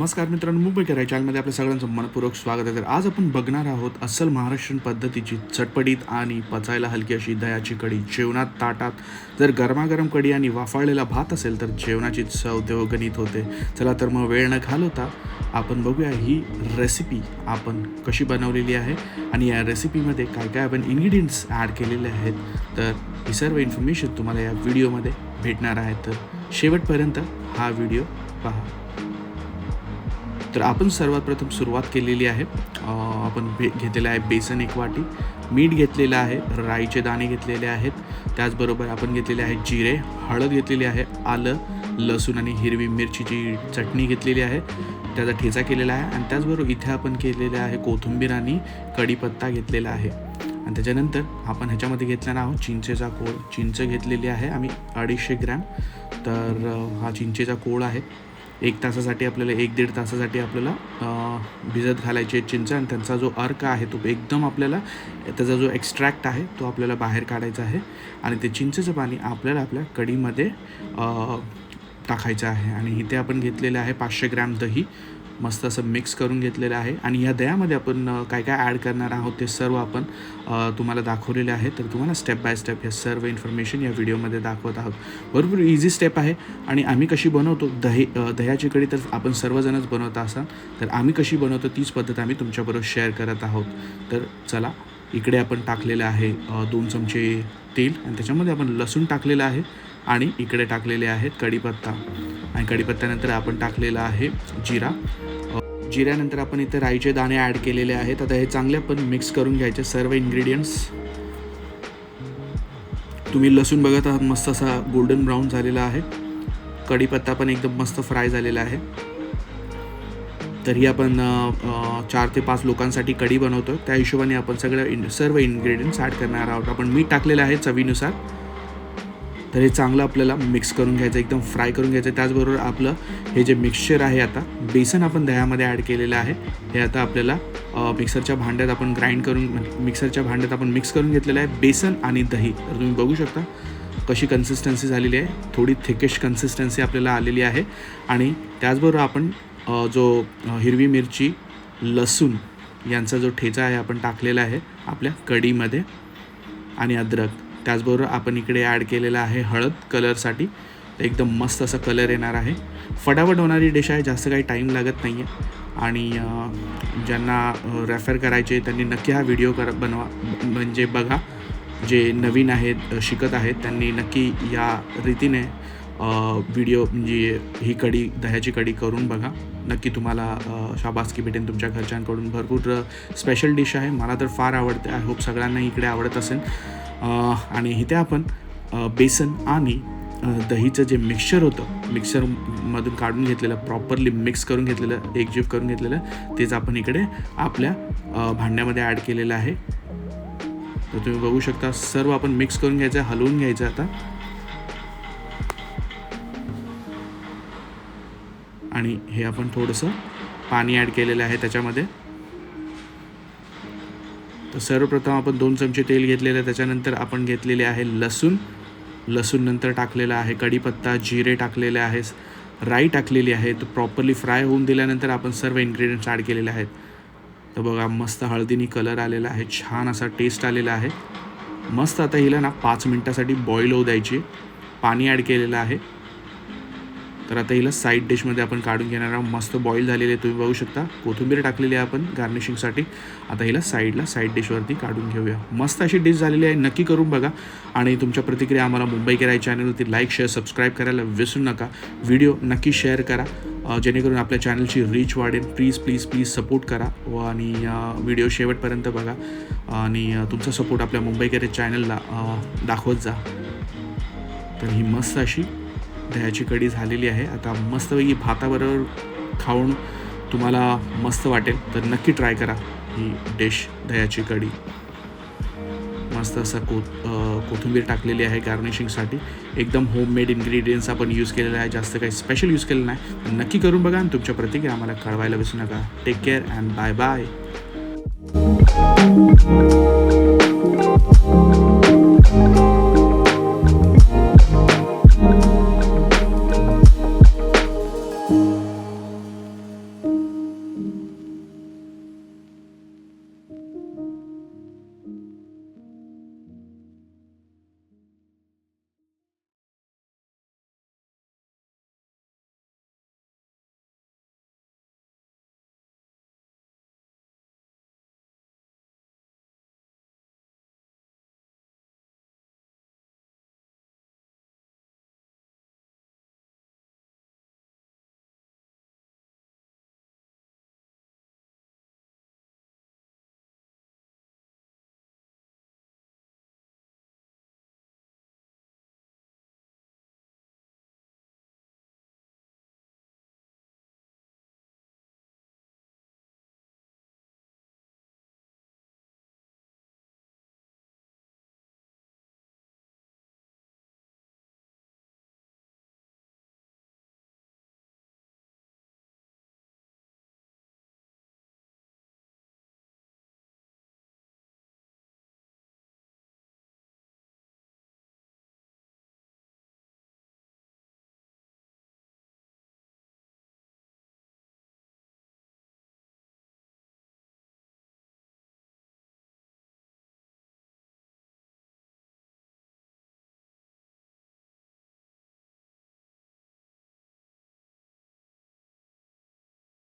नमस्कार मित्रांनो, मुंबईकर या चॅनलमध्ये आपल्या सगळ्यांचं मनपूर्वक स्वागत आहे. तर आज आपण बघणार आहोत अस्सल महाराष्ट्रीयन पद्धतीची चटपटीत आणि पचायला हलकी अशी दह्याची कढी. जेवणात ताटात जर गरमागरम कढी आणि वाफाळलेला भात असेल तर जेवणाची चव देवगणित होते. चला तर मग वेळ न घालवता आपण बघूया ही रेसिपी आपण कशी बनवलेली आहे आणि या रेसिपीमध्ये काय काय आपण इन्ग्रेडियंट्स ॲड केलेले आहेत. तर ही सर्व इन्फॉर्मेशन तुम्हाला या व्हिडिओमध्ये भेटणार आहे. तर शेवटपर्यंत हा व्हिडिओ पहा. तर आपण सर्वात प्रथम सुरुवात केलेली आहे. आपण घेतलेलं आहे बेसन 1 वाटी, मीठ घेतलेलं आहे, राईचे दाणे घेतलेले आहेत, त्याचबरोबर आपण घेतलेले आहे जिरे, हळद घेतलेली आहे, आलं, लसूण आणि हिरवी मिरचीची चटणी घेतलेली आहे, त्याचा ठेचा केलेला आहे आणि त्याचबरोबर इथे आपण केलेले आहे कोथिंबीर आणि कढीपत्ता घेतलेला आहे. आणि त्याच्यानंतर आपण ह्याच्यामध्ये घेतलेला आहोत चिंचेचा कोळ. चिंच घेतलेली आहे आम्ही 250 ग्रॅम. तर हा चिंचेचा कोळ आहे. 1 तासासाठी आपल्याला 1-1.5 तासासाठी आपल्याला भिजत घालायचे चिंच आणि त्यांचा जो अर्क आहे तो एकदम आपल्याला त्याचा जो एक्स्ट्रॅक्ट आहे तो आपल्याला बाहेर काढायचा आहे आणि ते चिंचेचं पाणी आपल्याला आपल्या कढीमध्ये टाकायचं आहे. आणि इथे आपण घेतलेलं आहे 500 ग्रॅम दही, मस्त असं मिक्स करून घेतलेलं आहे. आणि या दह्यामध्ये आपण काय काय ॲड करणार आहोत ते सर्व आपण तुम्हाला दाखवलेले आहे. तर तुम्हाला स्टेप बाय स्टेप या सर्व इन्फॉर्मेशन या व्हिडिओमध्ये दाखवत आहोत. भरपूर इझी स्टेप आहे. आणि आम्ही कशी बनवतो दह्याची कढी तर आपण सर्वजणच बनवत असाल, तर आम्ही कशी बनवतो तीच पद्धत आम्ही तुमच्याबरोबर शेअर करत आहोत. तर चला, इकडे आपण टाकलेलं आहे 2 चमचे तेल आणि त्याच्यामध्ये आपण लसूण टाकलेलं आहे आणि इकडे टाकलेले आहेत कढीपत्ता आणि कढीपत्त्यानंतर आपण टाकलेला आहे जिरा. जिऱ्यानंतर आपण इथे राईचे दाणे ॲड केलेले आहेत. आता हे चांगले आपण मिक्स करून घ्यायचे सर्व इन्ग्रेडियंट्स. तुम्ही लसूण बघत आहात मस्त असा गोल्डन ब्राऊन झालेला आहे. कढीपत्ता पण एकदम मस्त फ्राय झालेला आहे. तरी आपण 4 ते 5 लोकांसाठी कढी बनवतो, त्या हिशोबाने आपण सर्व इन्ग्रेडियंट्स ॲड करणार आहोत. आपण मीठ टाकलेलं आहे चवीनुसार. तर हे चांगलं आपल्याला मिक्स करून घ्यायचं, एकदम फ्राय करून घ्यायचं. त्याचबरोबर आपलं हे जे मिक्सचर आहे, आता बेसन आपण दह्यामध्ये ॲड केलेलं आहे, हे आता आपल्याला मिक्सरच्या भांड्यात आपण मिक्सरच्या भांड्यात आपण मिक्स करून घेतलेलं आहे बेसन आणि दही. तर तुम्ही बघू शकता कशी कन्सिस्टन्सी झालेली आहे. थोडी थिकेस्ट कन्सिस्टन्सी आपल्याला आलेली आहे. आणि त्याचबरोबर आपण जो हिरवी मिरची, लसूण यांचा जो ठेचा आहे आपण टाकलेला आहे आपल्या कढीमध्ये आणि अद्रक. त्याचबरोबर आपण इकडे ॲड केलेला आहे हळद कलरसाठी. एकदम मस्त असा कलर येणार आहे. फटाफट होणारी डिश आहे, जास्त काही टाईम लागत नाही आहे. आणि ज्यांना रेफर करायचे त्यांनी नक्की हा व्हिडिओ म्हणजे बघा. जे नवीन आहेत, शिकत आहेत, त्यांनी नक्की या रीतीने व्हिडिओ म्हणजे ही दह्याची कढी करून बघा. नक्की तुम्हाला शाबासकी भेटेल तुमच्या घरच्यांकडून. भरपूर स्पेशल डिश आहे, मला तर फार आवडते. आय होप सगळ्यांना इकडे आवडत असेल. आणि इथे आपण बेसन आणि दहीचं जे मिक्सचर होतं, मिक्सरमधून काढून घेतलेलं, प्रॉपरली मिक्स करून घेतलेलं, एकजीव करून घेतलेलं, तेच आपण इकडे आपल्या भांड्यामध्ये ॲड केलेलं आहे. तर तुम्ही बघू शकता सर्व आपण मिक्स करून घ्यायचं, हलवून घ्यायचं. आता आणि हे आपण थोडंसं पाणी ॲड केलेलं आहे त्याच्यामध्ये. तर सर्वप्रथम आपण 2 चमचे तेल घेतलेलं आहे. त्याच्यानंतर आपण घेतलेले आहे लसूण नंतर टाकलेला आहे कढीपत्ता, जिरे टाकलेले आहे, राई टाकलेली आहे. तर प्रॉपरली फ्राय होऊन दिल्यानंतर आपण सर्व इन्ग्रेडियंट्स ॲड केलेले आहेत. तर बघा मस्त हळदीने कलर आलेला आहे, छान असा टेस्ट आलेला आहे. मस्त आता हिला ना 5 मिनटासाठी बॉईल होऊ द्यायची. पाणी ॲड केलेलं आहे. तर आता हिला साईड डिशमध्ये आपण काढून घेणार आहोत. मस्त बॉईल झालेली आहे, तुम्ही बघू शकता. कोथिंबीर टाकलेली आहे आपण गार्निशिंगसाठी. आता हिला साईड डिशवरती काढून घेऊया. मस्त अशी डिश झालेली आहे, नक्की करून बघा. आणि तुमच्या प्रतिक्रिया आम्हाला मुंबईकर या चॅनलवरती लाईक, शेअर, सबस्क्राईब करायला विसरू नका. व्हिडिओ नक्की शेअर करा जेणेकरून आपल्या चॅनलची रीच वाढेल. प्लीज सपोर्ट करा आणि व्हिडिओ शेवटपर्यंत बघा आणि तुमचा सपोर्ट आपल्या मुंबईकर या चॅनलला दाखवत जा. तर ही मस्त अशी दह्याची कढी झालेली आहे. आता मस्तपैकी भाताबरोबर खाऊन तुम्हाला मस्त वाटेल, तर नक्की ट्राय करा ही डिश दह्याची कढी. मस्त असं कोथिंबीर टाकलेली आहे गार्निशिंगसाठी. एकदम होममेड इन्ग्रेडियंट्स आपण यूज केलेले आहे, जास्त काही स्पेशल यूज केलं नाही. तर नक्की करून बघा आणि तुमच्या प्रतिक्रिया आम्हाला कळवायला विसरू नका. Take care and bye bye.